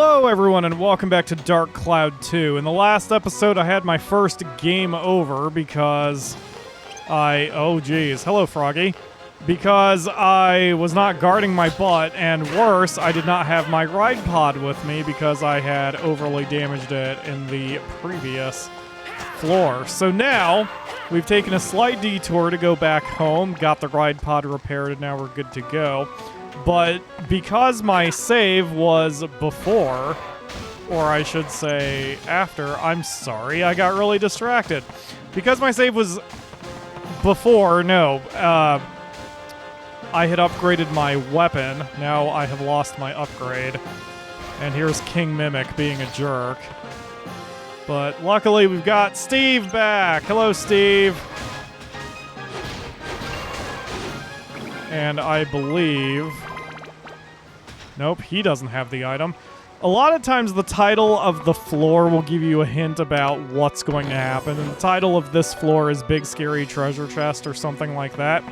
Hello everyone and welcome back to Dark Cloud 2. In the last episode I had my first game over because hello Froggy. Because I was not guarding my butt, and worse, I did not have my ride pod with me because I had overly damaged it in the previous floor. So now, we've taken a slight detour to go back home, got the ride pod repaired, and now we're good to go. But because my save was before, or I should say after, I'm sorry, I got really distracted. Because my save was before, I had upgraded my weapon. Now I have lost my upgrade. And here's King Mimic being a jerk. But luckily we've got Steve back. Hello, Steve. And I believe... Nope, he doesn't have the item. A lot of times the title of the floor will give you a hint about what's going to happen. And the title of this floor is Big Scary Treasure Chest or something like that.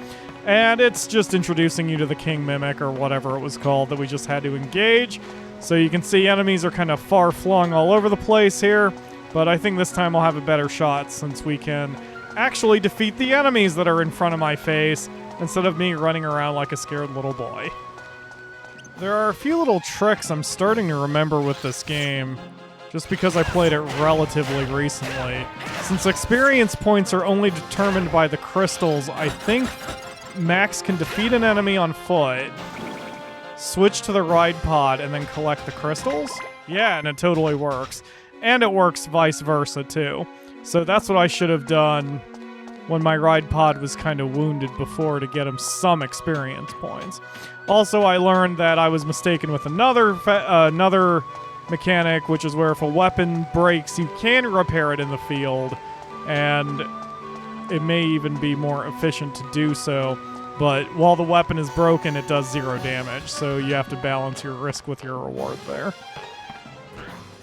And it's just introducing you to the King Mimic or whatever it was called that we just had to engage. So you can see enemies are kind of far-flung all over the place here. But I think this time I'll have a better shot since we can actually defeat the enemies that are in front of my face instead of me running around like a scared little boy. There are a few little tricks I'm starting to remember with this game, just because I played it relatively recently. Since experience points are only determined by the crystals, I think Max can defeat an enemy on foot, switch to the ride pod, and then collect the crystals? Yeah, and it totally works. And it works vice versa, too. So that's what I should have done when my ride pod was kind of wounded before to get him some experience points. Also, I learned that I was mistaken with another mechanic, which is where if a weapon breaks, you can repair it in the field, and it may even be more efficient to do so, but while the weapon is broken, it does 0 damage, so you have to balance your risk with your reward there.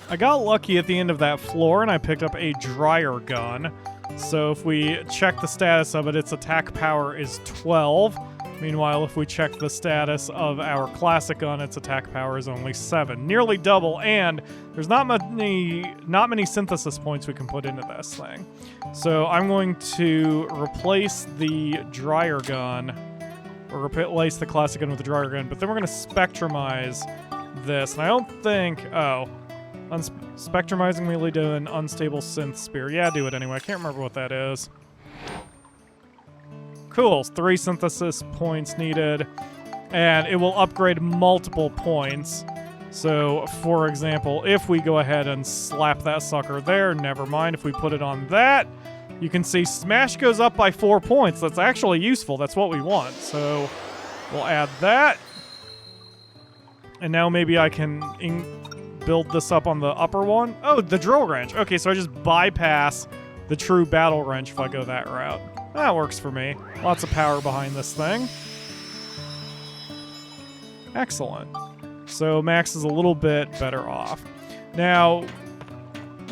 I got lucky at the end of that floor, and I picked up a dryer gun. So if we check the status of it, its attack power is 12. Meanwhile, if we check the status of our classic gun, its attack power is only 7. Nearly double, and there's not many synthesis points we can put into this thing. So I'm going to replace the dryer gun, or replace the classic gun with the dryer gun, but then we're going to spectrumize this. And I don't think... spectrumizing melee to an unstable synth spear. Yeah, do it anyway. I can't remember what that is. Cool. 3 synthesis points needed. And it will upgrade multiple points. So, for example, if we go ahead and slap that sucker there, never mind. If we put it on that, you can see Smash goes up by 4 points. That's actually useful. That's what we want. So, we'll add that. And now maybe I can... build this up on the upper one. Oh, the drill wrench. Okay, so I just bypass the true battle wrench if I go that route. That works for me. Lots of power behind this thing. Excellent. So Max is a little bit better off. Now,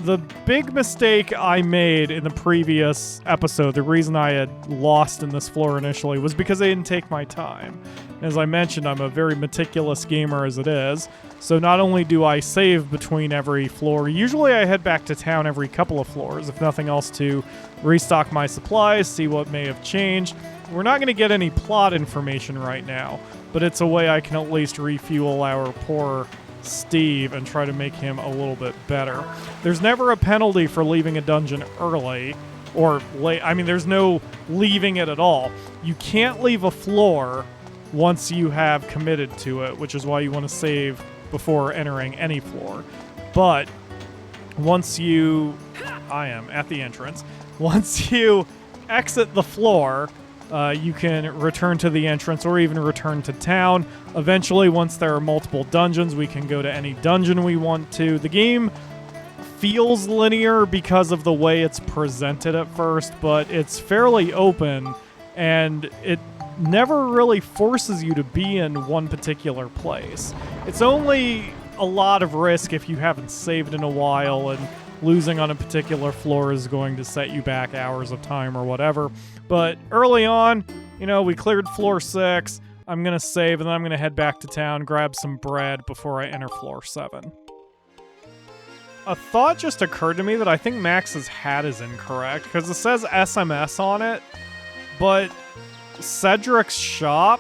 the big mistake I made in the previous episode, the reason I had lost in this floor initially, was because I didn't take my time. As I mentioned, I'm a very meticulous gamer as it is, so not only do I save between every floor, usually I head back to town every couple of floors, if nothing else to restock my supplies, see what may have changed. We're not going to get any plot information right now, but it's a way I can at least refuel our poor Steve and try to make him a little bit better. There's never a penalty for leaving a dungeon early, or late. I mean, there's no leaving it at all. You can't leave a floor once you have committed to it, which is why you want to save before entering any floor. But once you... I am at the entrance. Once you exit the floor, you can return to the entrance or even return to town. Eventually, once there are multiple dungeons, we can go to any dungeon we want to. The game feels linear because of the way it's presented at first, but it's fairly open, and it never really forces you to be in one particular place. It's only a lot of risk if you haven't saved in a while, and losing on a particular floor is going to set you back hours of time or whatever. But early on, we cleared floor 6. I'm going to save, and then I'm going to head back to town, grab some bread before I enter floor 7. a thought just occurred to me that I think Max's hat is incorrect, because it says SMS on it, but Cedric's shop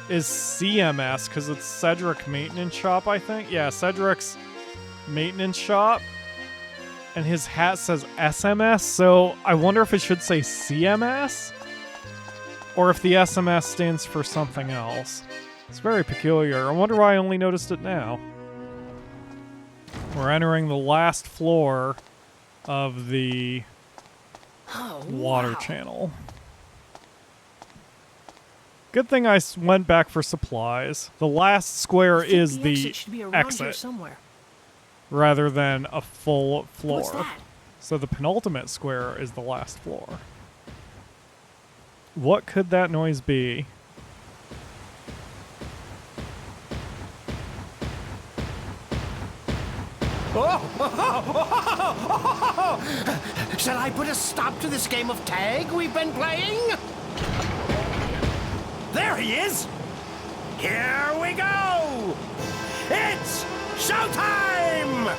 is CMS, because it's Cedric Maintenance Shop, I think. Yeah, Cedric's Maintenance Shop. And his hat says SMS, so I wonder if it should say CMS? Or if the SMS stands for something else. It's very peculiar. I wonder why I only noticed it now. We're entering the last floor of the water channel. Good thing I went back for supplies. The last square is the exit somewhere. rather than a full floor. What's that? So the penultimate square is the last floor. What could that noise be? Shall I put a stop to this game of tag we've been playing? There he is! Here we go! It's showtime!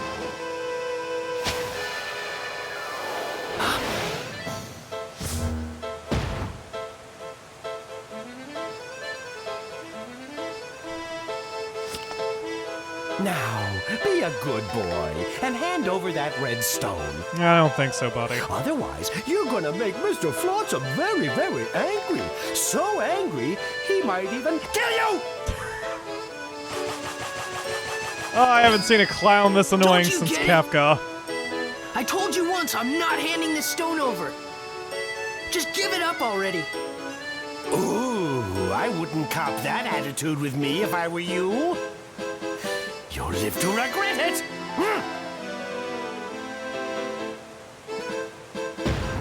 Now, be a good boy and hand over that red stone. I don't think so, buddy. Otherwise, you're gonna make Mr. Flotsam very, very angry. So angry, he might even kill you! Oh, I haven't seen a clown this annoying Don't you since get it? Kefka. I told you once, I'm not handing this stone over. Just give it up already. Ooh, I wouldn't cop that attitude with me if I were you. You'll live to regret it!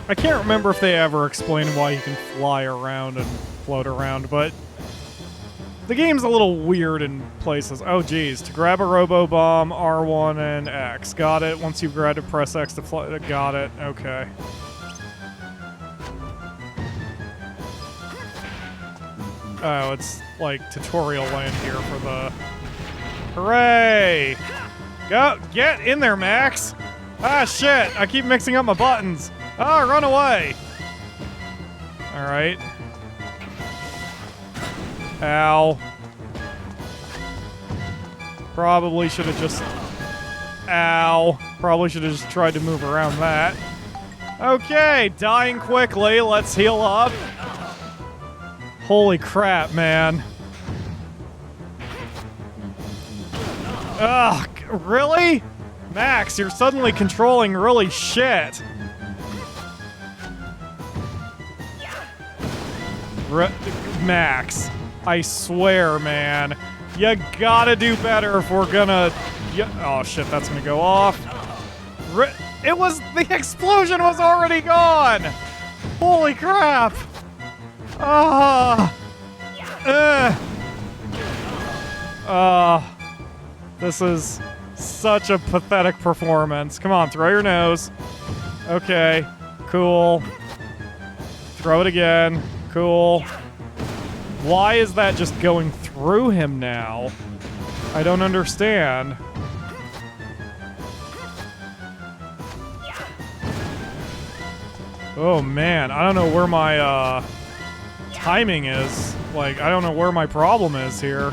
I can't remember if they ever explained why you can fly around and float around, but the game's a little weird in places. Oh, geez. To grab a robo-bomb, R1 and X. Got it. Once you've grabbed it, press X to fly. Got it. Okay. Oh, it's like tutorial land here for the... Hooray! Go! Get in there, Max! Ah, shit! I keep mixing up my buttons. Ah, run away! Alright. Ow. Probably should have just... Ow. Probably should have just tried to move around that. Okay, dying quickly. Let's heal up. Holy crap, man. Ugh, really? Max, you're suddenly controlling really shit. Max, I swear, man. You gotta do better if we're gonna... oh shit, that's gonna go off. It was... the explosion was already gone! Holy crap! This is such a pathetic performance. Come on, throw your nose. Okay, cool. Throw it again. Cool. Why is that just going through him now? I don't understand. Oh man, I don't know where my timing is. Like, I don't know where my problem is here.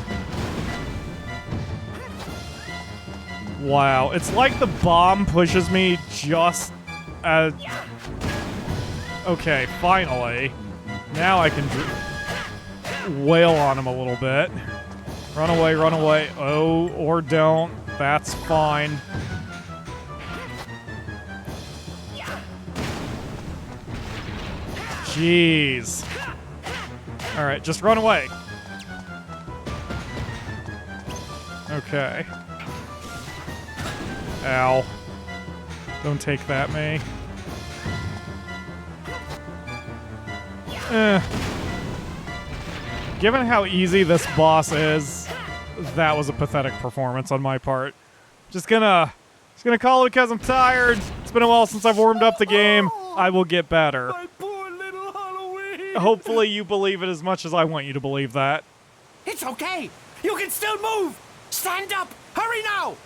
Wow, it's like the bomb pushes me just as... Okay, finally. Now I can wail on him a little bit. Run away, run away. Oh, or don't. That's fine. Jeez. Alright, just run away. Okay. Ow. Don't take that, May. Given how easy this boss is, that was a pathetic performance on my part. Just gonna call it because I'm tired. It's been a while since I've warmed up the game. I will get better. My poor little Halloween! Hopefully you believe it as much as I want you to believe that. It's okay! You can still move! Stand up! Hurry now!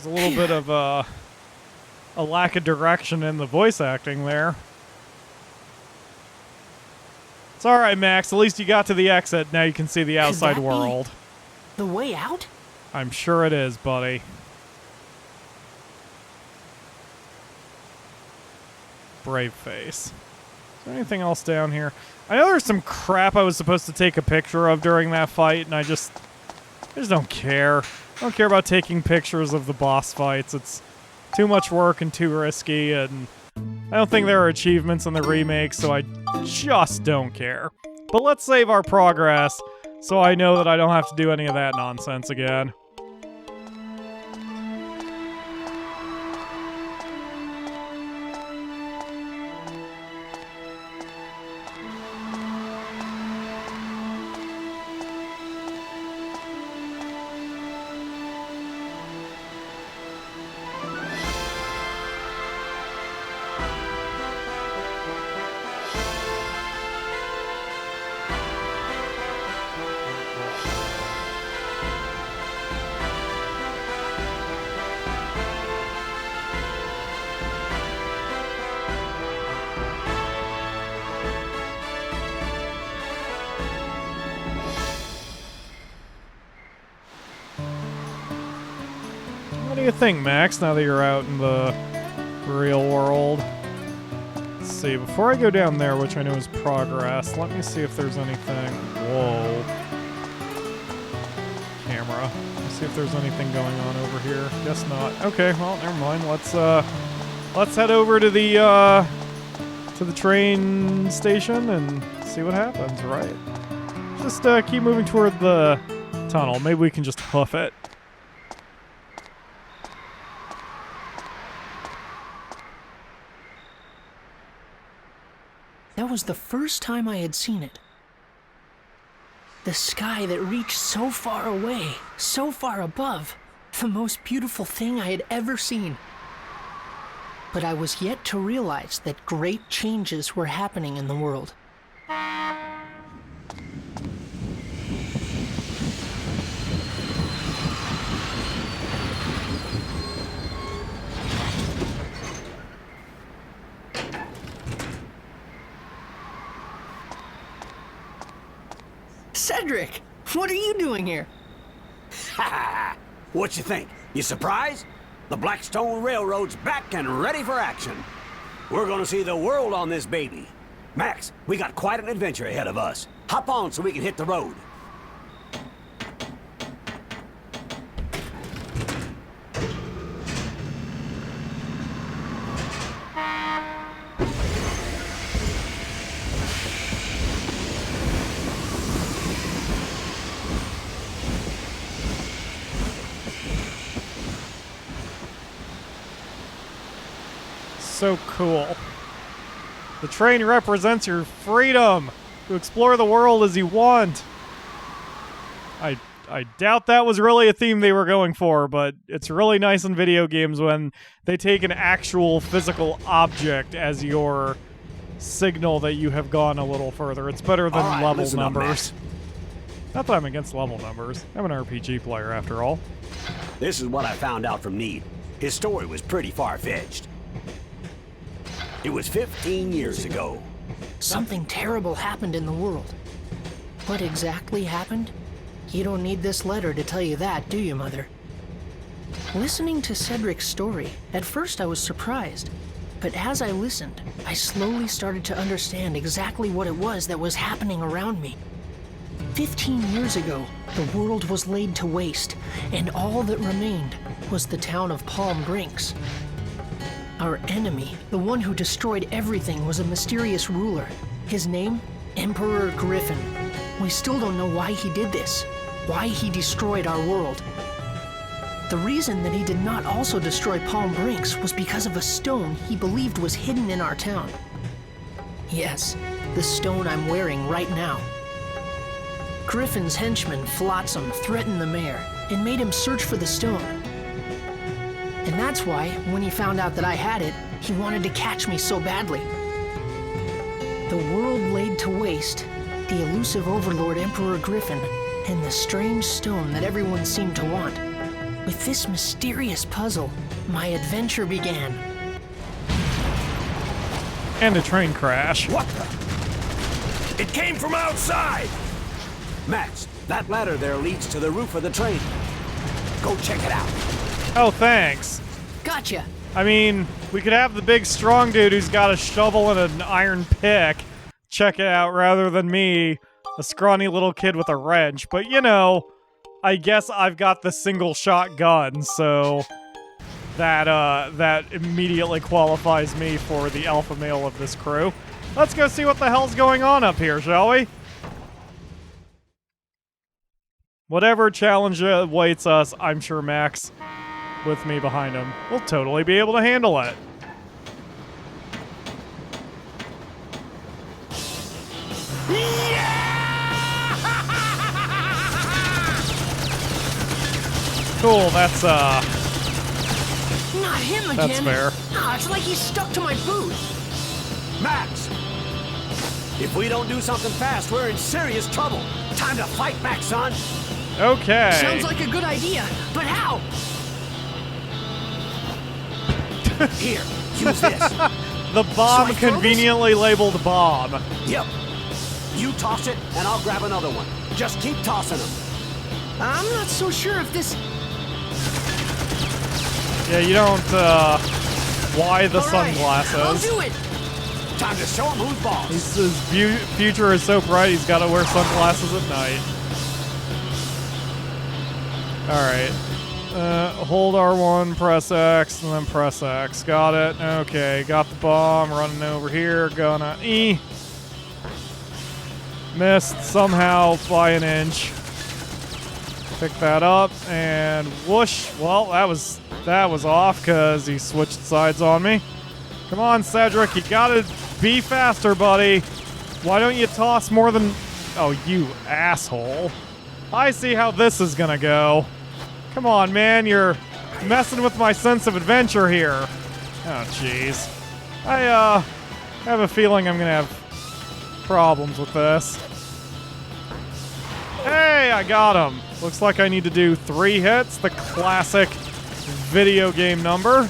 There's a little bit of a lack of direction in the voice acting there. It's alright, Max. At least you got to the exit. Now you can see the outside world. The way out? I'm sure it is, buddy. Brave face. Is there anything else down here? I know there's some crap I was supposed to take a picture of during that fight, and I just don't care. I don't care about taking pictures of the boss fights. It's too much work and too risky, and I don't think there are achievements in the remake, so I just don't care. But let's save our progress, so I know that I don't have to do any of that nonsense again. What do you think, Max, now that you're out in the real world? Let's see, before I go down there, which I know is progress, let me see if there's anything... Whoa. Camera. Let's see if there's anything going on over here. Guess not. Okay, well, never mind. Let's head over to the train station and see what happens, right? Just keep moving toward the tunnel. Maybe we can just hoof it. That was the first time I had seen it. The sky that reached so far away, so far above. The most beautiful thing I had ever seen. But I was yet to realize that great changes were happening in the world. Cedric, what are you doing here? Ha! What you think? You surprised? The Blackstone Railroad's back and ready for action. We're gonna see the world on this baby. Max, we got quite an adventure ahead of us. Hop on so we can hit the road. So cool. The train represents your freedom to explore the world as you want. I doubt that was really a theme they were going for, but it's really nice in video games when they take an actual physical object as your signal that you have gone a little further. It's better than level numbers. Not that I'm against level numbers. I'm an RPG player after all. This is what I found out from Need. His story was pretty far-fetched. It was 15 years ago. Something terrible happened in the world. What exactly happened? You don't need this letter to tell you that, do you, Mother? Listening to Cedric's story, at first I was surprised. But as I listened, I slowly started to understand exactly what it was that was happening around me. 15 years ago, the world was laid to waste, and all that remained was the town of Palm Brinks. Our enemy, the one who destroyed everything, was a mysterious ruler. His name? Emperor Griffin. We still don't know why he did this, why he destroyed our world. The reason that he did not also destroy Palm Brinks was because of a stone he believed was hidden in our town. Yes, the stone I'm wearing right now. Griffin's henchman, Flotsam, threatened the mayor and made him search for the stone. And that's why, when he found out that I had it, he wanted to catch me so badly. The world laid to waste, the elusive overlord Emperor Griffin, and the strange stone that everyone seemed to want. With this mysterious puzzle, my adventure began. And a train crash. What the? It came from outside! Max, that ladder there leads to the roof of the train. Go check it out. Oh, thanks. Gotcha. I mean, we could have the big strong dude who's got a shovel and an iron pick check it out rather than me, a scrawny little kid with a wrench. But you know, I guess I've got the single shot gun, so that immediately qualifies me for the alpha male of this crew. Let's go see what the hell's going on up here, shall we? Whatever challenge awaits us, I'm sure Max, with me behind him, will totally be able to handle it. Cool, that's Not him again. that's fair. Ah, it's like he's stuck to my boot. Max! If we don't do something fast, we're in serious trouble. Time to fight back, son. Okay. Sounds like a good idea, but how? Here, use this. The bomb So I throw conveniently labeled bomb. Yep. You toss it, and I'll grab another one. Just keep tossing them. I'm not so sure if this... Yeah, you don't, why the All right, sunglasses? I'll do it. Time to show him who's boss. His future is so bright, he's got to wear sunglasses at night. Alright. Hold R1, press X, and then press X. Got it. Okay, got the bomb, running over here, gonna E. Missed somehow by an inch. Pick that up, and whoosh. Well, that was off, because he switched sides on me. Come on, Cedric, you gotta be faster, buddy. Why don't you toss more than... Oh, you asshole. I see how this is gonna go. Come on, man, you're messing with my sense of adventure here. Oh, jeez. I have a feeling I'm gonna have problems with this. Hey, I got him. Looks like I need to do 3 hits, the classic video game number.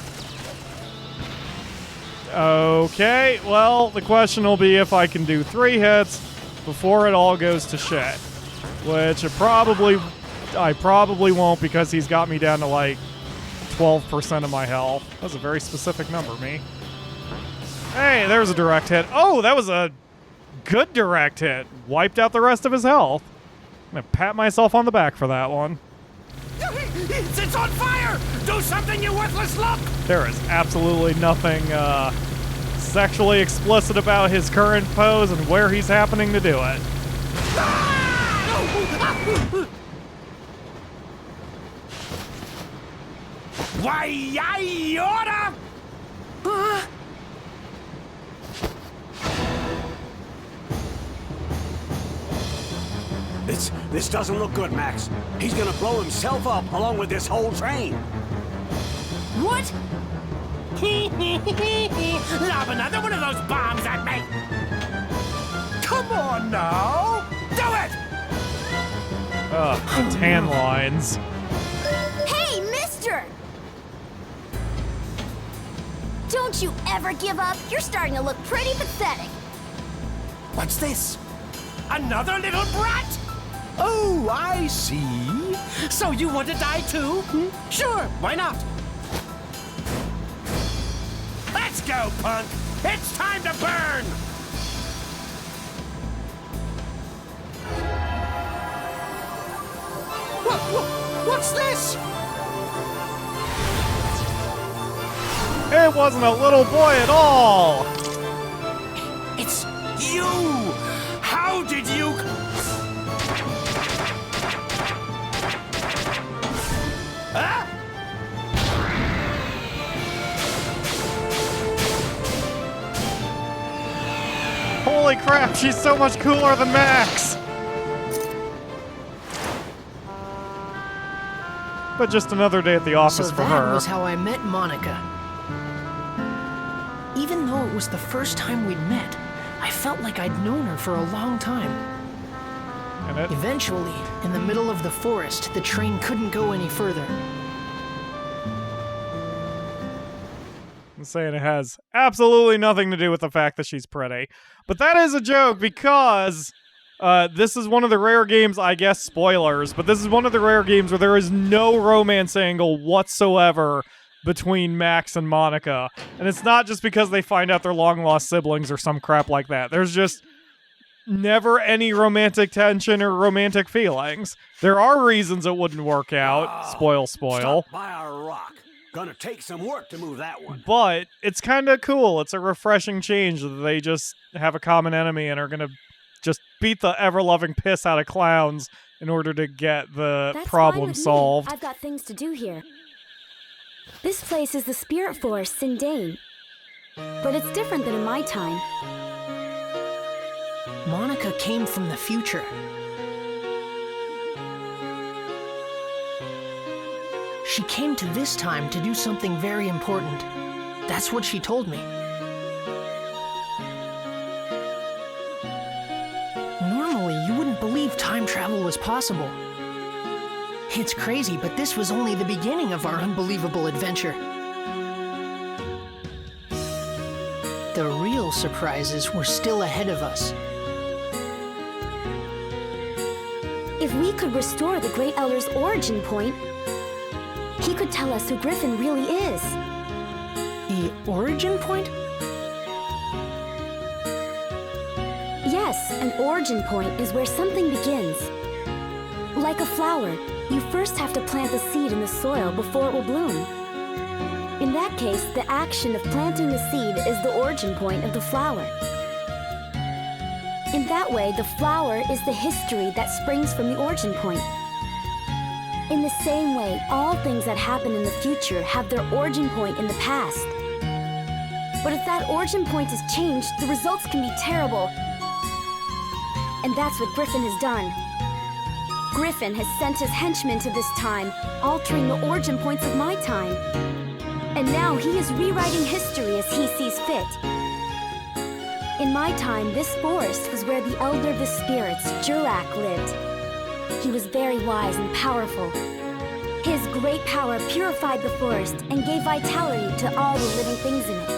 Okay, well, the question will be if I can do 3 hits before it all goes to shit. Which I probably won't, because he's got me down to like 12% of my health. That's a very specific number, me. Hey, there's a direct hit. Oh, that was a good direct hit. Wiped out the rest of his health. I'm gonna pat myself on the back for that one. It's on fire! Do something, you worthless lump! There is absolutely nothing sexually explicit about his current pose and where he's happening to do it. Why, I oughta... This doesn't look good, Max. He's gonna blow himself up along with this whole train. What? Lob another one of those bombs at me! Come on now! Do it! Ugh, tan lines. Hey, mister! Don't you ever give up? You're starting to look pretty pathetic. What's this? Another little brat? Oh, I see. So you want to die too? Sure, why not? Let's go, punk! It's time to burn! What's this? It wasn't a little boy at all! It's you! How did you... Huh? Holy crap, she's so much cooler than Max! But just another day at the office So for that her. was how I met Monica. Even though it was the first time we'd met, I felt like I'd known her for a long time. And it, Eventually, in the middle of the forest, the train couldn't go any further. saying it has absolutely nothing to do with the fact that she's pretty. But that is a joke because this is one of the rare games, I guess spoilers, but this is one of the rare games where there is no romance angle whatsoever between Max and Monica. And it's not just because they find out they're long-lost siblings or some crap like that. There's just never any romantic tension or romantic feelings. There are reasons it wouldn't work out. Spoil. Stop by our rock. Gonna take some work to move that one. But it's kind of cool. It's a refreshing change that they just have a common enemy and are gonna just beat the ever-loving piss out of clowns in order to get the problem solved. I've got things to do here. This place is the spirit forest, Sindane. But it's different than in my time. Monica came from the future. She came to this time to do something very important. That's what she told me. Normally, you wouldn't believe time travel was possible. It's crazy, but this was only the beginning of our unbelievable adventure. The real surprises were still ahead of us. If we could restore the Great Elder's origin point, he could tell us who Griffin really is. The origin point? Yes, an origin point is where something begins. Like a flower, you first have to plant the seed in the soil before it will bloom. In that case, the action of planting the seed is the origin point of the flower. In that way, the flower is the history that springs from the origin point. In the same way, all things that happen in the future have their origin point in the past. But if that origin point is changed, the results can be terrible. And that's what Griffin has done. Griffin has sent his henchmen to this time, altering the origin points of my time. And now he is rewriting history as he sees fit. In my time, this forest was where the Elder of the Spirits, Jurak, lived. He was very wise and powerful. His great power purified the forest and gave vitality to all the living things in it.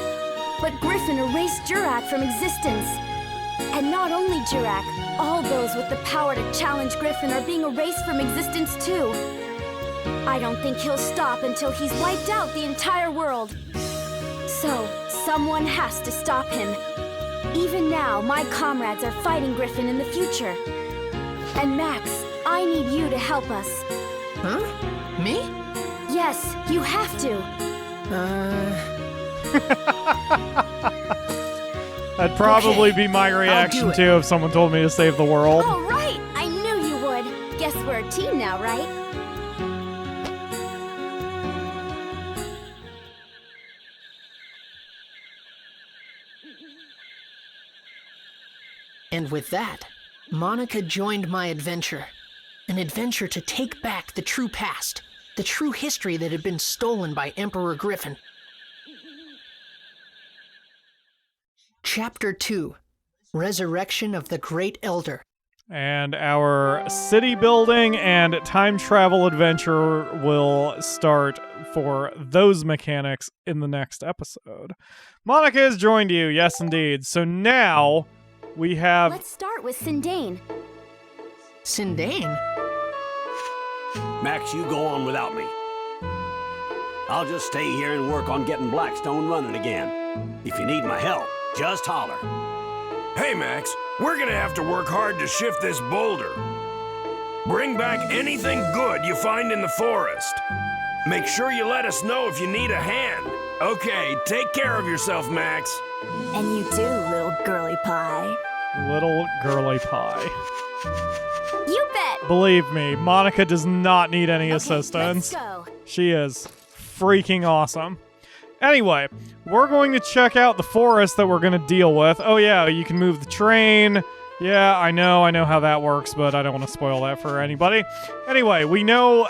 But Griffin erased Jurak from existence. And not only Jurak, all those with the power to challenge Griffin are being erased from existence too. I don't think he'll stop until he's wiped out the entire world. So, someone has to stop him. Even now, my comrades are fighting Griffin in the future. And Max, I need you to help us. Huh? Me? Yes, you have to. That'd probably Okay, be my reaction I'll do it. too if someone told me to save the world. All right, I knew you would. Guess we're a team now, right? And with that, Monica joined my adventure. An adventure to take back the true past, the true history that had been stolen by Emperor Griffin. Chapter 2, Resurrection of the Great Elder. And our city building and time travel adventure will start for those mechanics in the next episode. Monica has joined you, yes indeed. So now we have... Let's start with Sindane. Sindane? Max, you go on without me. I'll just stay here and work on getting Blackstone running again. If you need my help, just holler. Hey, Max, we're gonna have to work hard to shift this boulder. Bring back anything good you find in the forest. Make sure you let us know if you need a hand. Okay, take care of yourself, Max. And you do, little girly pie. Little girly pie. You bet! Believe me, Monica does not need any Okay, assistance. let's go. She is freaking awesome. Anyway, we're going to check out the forest that we're going to deal with. Oh yeah, you can move the train. Yeah, I know how that works, but I don't want to spoil that for anybody. Anyway, we know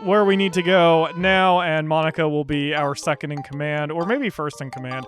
where we need to go now, and Monica will be our second in command, or maybe first in command.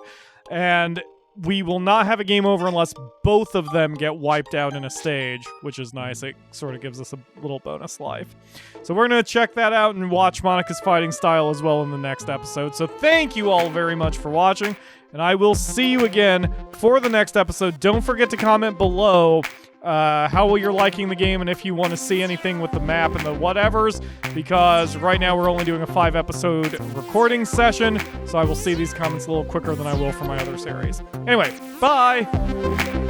And we will not have a game over unless both of them get wiped out in a stage, which is nice. It sort of gives us a little bonus life. So we're going to check that out and watch Monica's fighting style as well in the next episode. So thank you all very much for watching, and I will see you again for the next episode. Don't forget to comment below how well you're liking the game and if you want to see anything with the map and the whatevers, because right now we're only doing a 5-episode recording session, so I will see these comments a little quicker than I will for my other series. Anyway, bye!